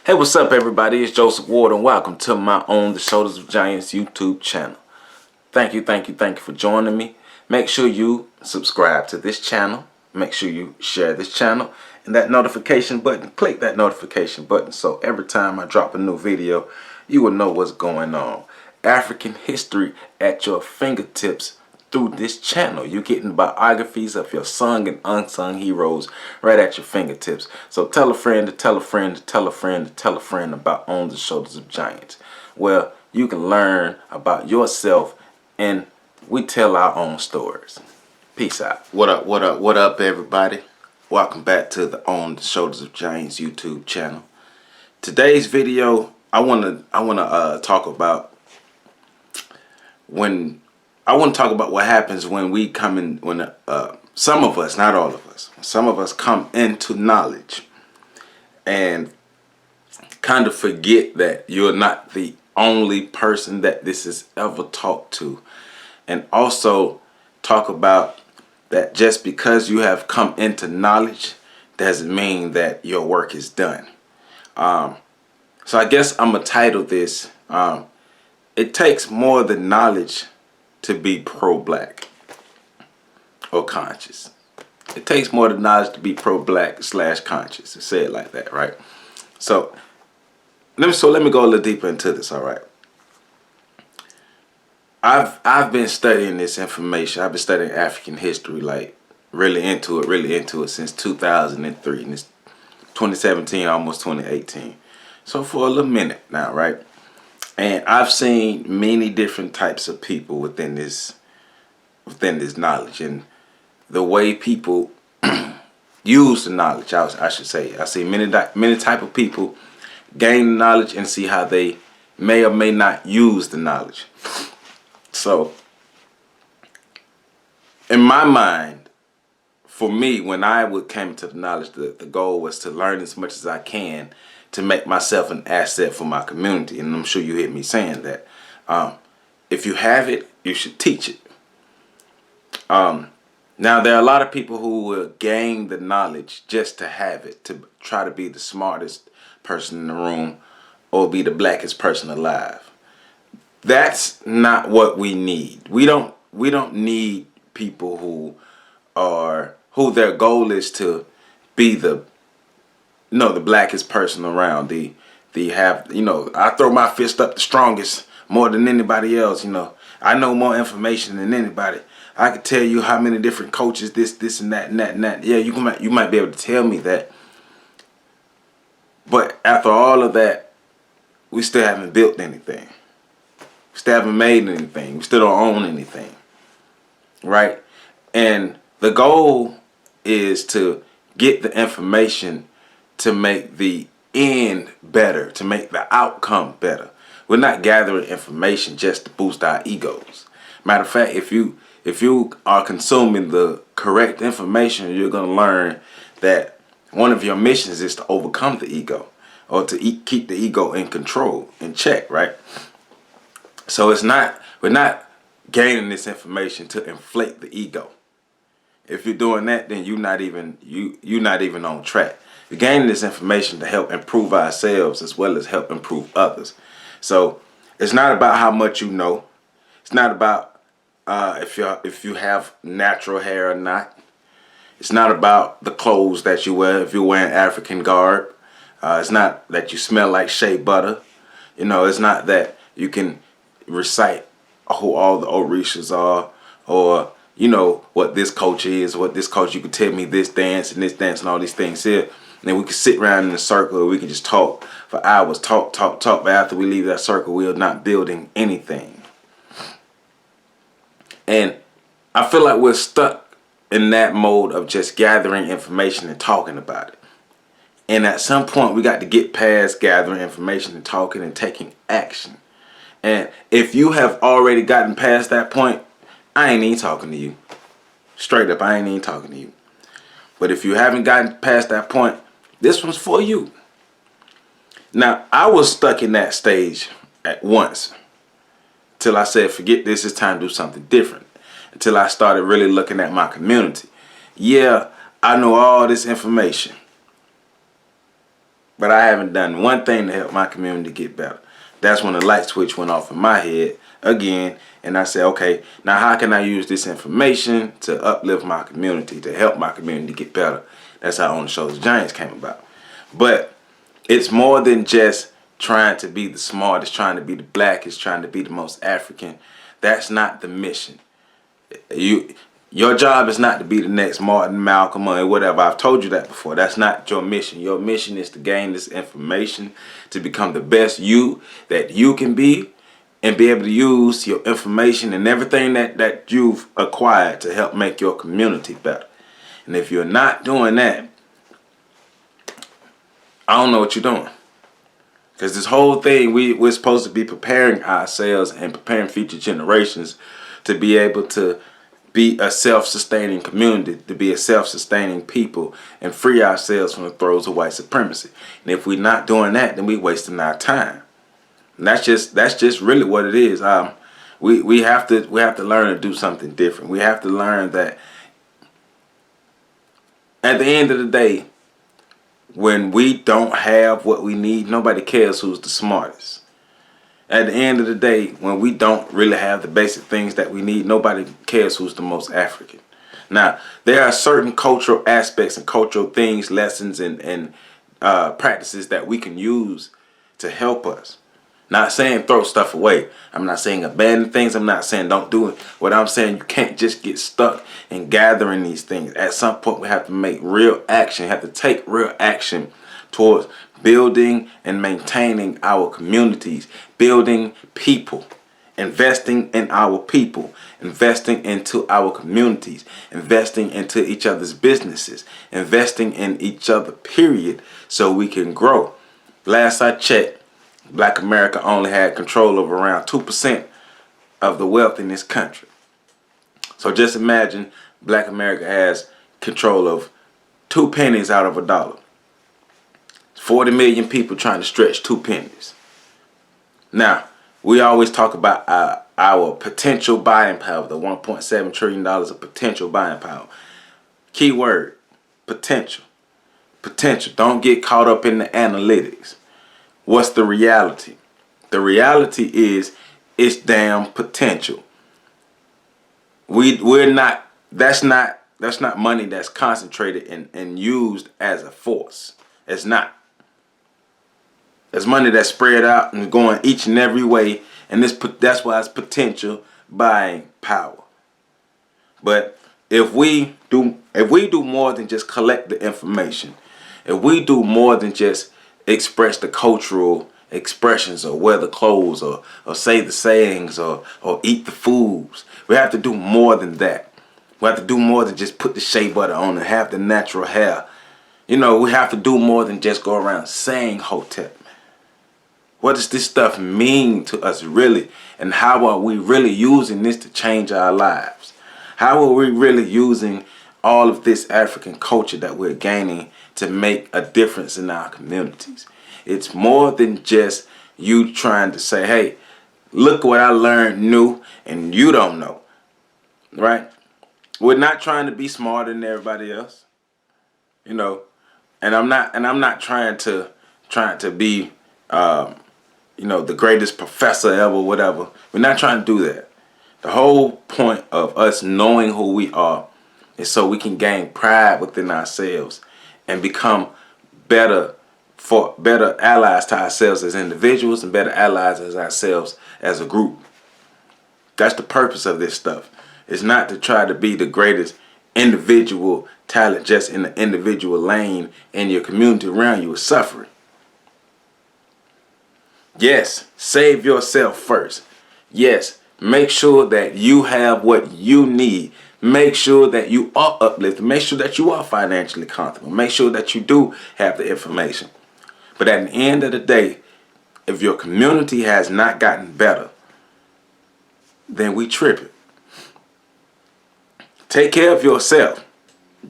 Hey, what's up, everybody? It's Joseph Ward, and welcome to my own The Shoulders of Giants YouTube channel. Thank you for joining me. Make sure you subscribe to this channel. Make sure you share this channel. And that notification button, click that notification button so every time I drop a new video, you will know what's going on. African history at your fingertips through this channel. You're getting biographies of your sung and unsung heroes right at your fingertips. So tell a friend to tell a friend to tell a friend to tell a friend about On the Shoulders of Giants, where you can learn about yourself and we tell our own stories. Peace out. What up, everybody? Welcome back to the On the Shoulders of Giants YouTube channel. Today's video, I wanna talk about what happens when we come in, when some of us, not all of us, some of us come into knowledge and kind of forget that you're not the only person that this is ever taught to. And also talk about that just because you have come into knowledge doesn't mean that your work is done. So I guess I'm gonna title this, it takes more than knowledge to be pro-black or conscious. It takes more than knowledge to be pro-black / conscious. To say it like that, right? So let me go a little deeper into this. All right. I've been studying this information. I've been studying African history, like really into it since 2003, and it's 2017, almost 2018. So for a little minute now, right? And I've seen many different types of people within this knowledge, and the way people use the knowledge. I should say, I see many type of people gain knowledge and see how they may or may not use the knowledge. So, in my mind, for me, when I came to the knowledge, the goal was to learn as much as I can to make myself an asset for my community. And I'm sure you hear me saying that. If you have it, you should teach it. Now, there are a lot of people who will gain the knowledge just to have it, to try to be the smartest person in the room or be the blackest person alive. That's not what we need. We don't need people who their goal is to be the blackest person around. I throw my fist up the strongest more than anybody else. I know more information than anybody. I could tell you how many different coaches, this and that and that and that. Yeah, you might be able to tell me that. But after all of that, we still haven't built anything. We still haven't made anything. We still don't own anything. Right? And the goal is to get the information to make the end better, to make the outcome better. We're not gathering information just to boost our egos. Matter of fact, if you are consuming the correct information, you're going to learn that one of your missions is to overcome the ego, or to keep the ego in control, in check, right? So we're not gaining this information to inflate the ego. If you're doing that, then you're not even on track. We're gaining this information to help improve ourselves as well as help improve others. So it's not about how much you know. It's not about if you have natural hair or not. It's not about the clothes that you wear, if you're wearing African garb. It's not that you smell like shea butter. It's not that you can recite who all the Orishas are, or what this culture is, what this culture. You could tell me this dance and all these things here, and then we could sit around in a circle, or we could just talk for hours, talk. But after we leave that circle, we are not building anything. And I feel like we're stuck in that mode of just gathering information and talking about it. And at some point, we got to get past gathering information and talking and taking action. And if you have already gotten past that point, I ain't even talking to you. Straight up, I ain't even talking to you. But if you haven't gotten past that point, this one's for you. Now, I was stuck in that stage at once, till I said, forget this, it's time to do something different. Until I started really looking at my community. Yeah, I know all this information. but I haven't done one thing to help my community get better. That's when the light switch went off in my head again, and I said, okay, now how can I use this information to uplift my community, to help my community get better? That's how On the Shoulders of Giants came about. But it's more than just trying to be the smartest, trying to be the blackest, trying to be the most African. That's not the mission. Your job is not to be the next Martin, Malcolm, or whatever. I've told you that before. That's not your mission. Your mission is to gain this information to become the best you that you can be, and be able to use your information and everything that you've acquired to help make your community better. And if you're not doing that, I don't know what you're doing. Because this whole thing, we're supposed to be preparing ourselves and preparing future generations to be able to be a self-sustaining community, to be a self-sustaining people, and free ourselves from the throes of white supremacy. And if we're not doing that, then we're wasting our time. And that's just really what it is. We have to learn to do something different. We have to learn that at the end of the day, when we don't have what we need, nobody cares who's the smartest. At the end of the day, when we don't really have the basic things that we need, nobody cares who's the most African. Now, there are certain cultural aspects and cultural things, lessons, and practices that we can use to help us. Not saying throw stuff away. I'm not saying abandon things. I'm not saying don't do it. What I'm saying, you can't just get stuck in gathering these things. At some point, we have to make real action, have to take real action towards building and maintaining our communities, building people, investing in our people, investing into our communities, investing into each other's businesses, investing in each other, period, so we can grow. Last I checked, Black America only had control of around 2% of the wealth in this country. So just imagine Black America has control of 2 pennies out of a dollar. 40 million people trying to stretch 2 pennies. Now, we always talk about our potential buying power, the $1.7 trillion of potential buying power. Key word, potential. Potential. Don't get caught up in the analytics. What's the reality? The reality is it's damn potential. That's not money that's concentrated and used as a force. It's not. It's money that's spread out and going each and every way, and that's why it's potential buying power. But if we do more than just collect the information, if we do more than just express the cultural expressions or wear the clothes or say the sayings or eat the foods, we have to do more than that. We have to do more than just put the shea butter on and have the natural hair. We have to do more than just go around saying Hotep. What does this stuff mean to us really? And how are we really using this to change our lives? How are we really using all of this African culture that we're gaining to make a difference in our communities? It's more than just you trying to say, hey, look what I learned new and you don't know, right? We're not trying to be smarter than everybody else, and I'm not trying to be, the greatest professor ever, whatever. We're not trying to do that. The whole point of us knowing who we are is so we can gain pride within ourselves and become better allies to ourselves as individuals and better allies as ourselves as a group. That's the purpose of this stuff. It's not to try to be the greatest individual talent just in the individual lane and your community around you is suffering. Yes, save yourself first. Yes, make sure that you have what you need. Make sure that you are uplifted. Make sure that you are financially comfortable. Make sure that you do have the information. But at the end of the day, if your community has not gotten better, then we tripping. Take care of yourself.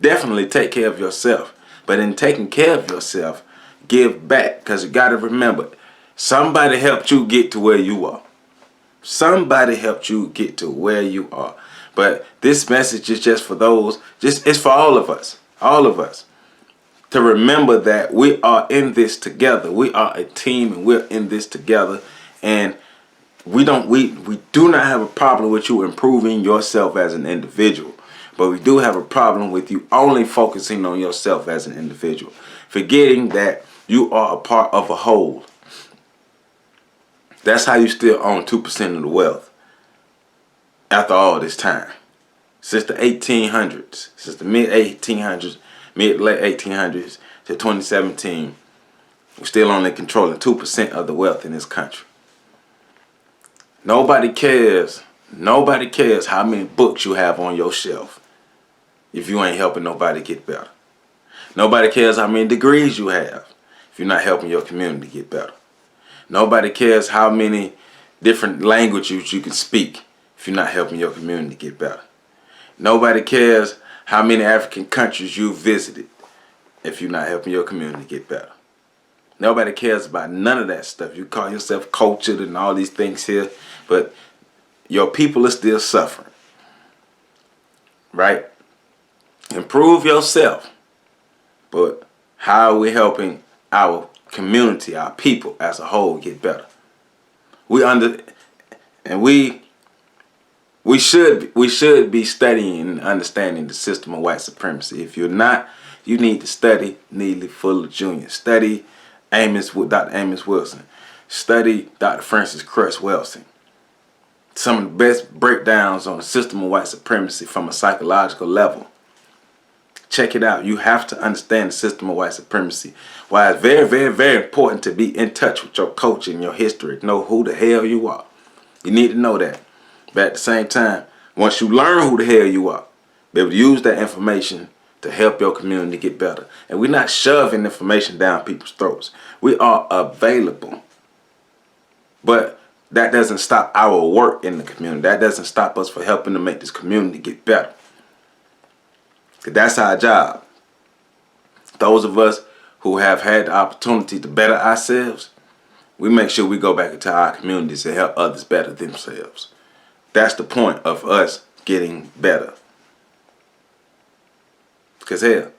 Definitely take care of yourself. But in taking care of yourself, give back. Because you got to remember, somebody helped you get to where you are. Somebody helped you get to where you are. But this message is just for those, it's for all of us. All of us. to remember that we are in this together. We are a team and we're in this together. And we do not have a problem with you improving yourself as an individual. But we do have a problem with you only focusing on yourself as an individual, forgetting that you are a part of a whole. That's how you still own 2% of the wealth after all this time. Since the 1800s, since the mid-late 1800s to 2017, we're still only controlling 2% of the wealth in this country. Nobody cares how many books you have on your shelf if you ain't helping nobody get better. Nobody cares how many degrees you have if you're not helping your community get better. Nobody cares how many different languages you can speak if you're not helping your community get better. Nobody cares how many African countries you visited if you're not helping your community get better. Nobody cares about none of that stuff. You call yourself cultured and all these things here, but your people are still suffering. Right? Improve yourself. But how are we helping our community, our people as a whole get better? We should be studying and understanding the system of white supremacy. If you're not, you need to study Neely Fuller Jr. Study Dr. Amos Wilson. Study Dr. Francis Cress Welsing. Some of the best breakdowns on the system of white supremacy from a psychological level. Check it out. You have to understand the system of white supremacy. Why it's very, very, very important to be in touch with your culture and your history. Know who the hell you are. You need to know that. But at the same time, once you learn who the hell you are, be able to use that information to help your community get better. And we're not shoving information down people's throats. We are available. But that doesn't stop our work in the community. That doesn't stop us from helping to make this community get better. That's our job. Those of us who have had the opportunity to better ourselves, we make sure we go back into our communities and help others better themselves. That's the point of us getting better. Because hell,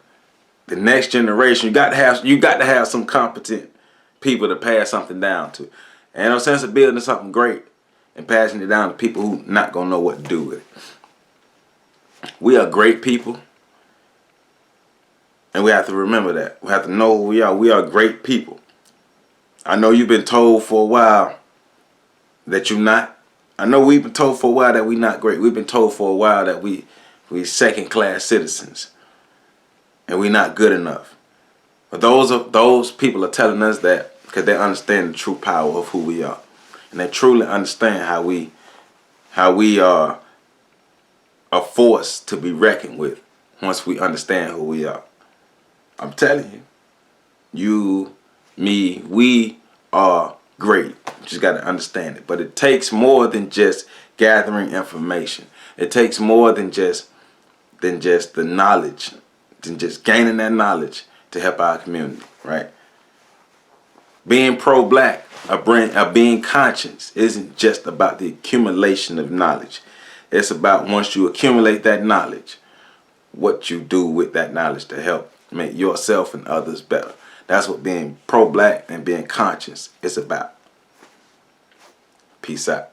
the next generation, you got to have some competent people to pass something down to. Ain't no sense of building something great and passing it down to people who not gonna know what to do with it. We are great people. And we have to remember that. We have to know who we are. We are great people. I know you've been told for a while that you're not. I know we've been told for a while that we're not great. We've been told for a while that we second-class citizens and we're not good enough. But those people are telling us that because they understand the true power of who we are, and they truly understand how we are a force to be reckoned with once we understand who we are. I'm telling you, me, we are great. You just got to understand it. But it takes more than just gathering information. It takes more than just the knowledge, than just gaining that knowledge to help our community, right? Being pro-black or being conscious isn't just about the accumulation of knowledge. It's about once you accumulate that knowledge, what you do with that knowledge to help make yourself and others better. That's what being pro-black and being conscious is about. Peace out.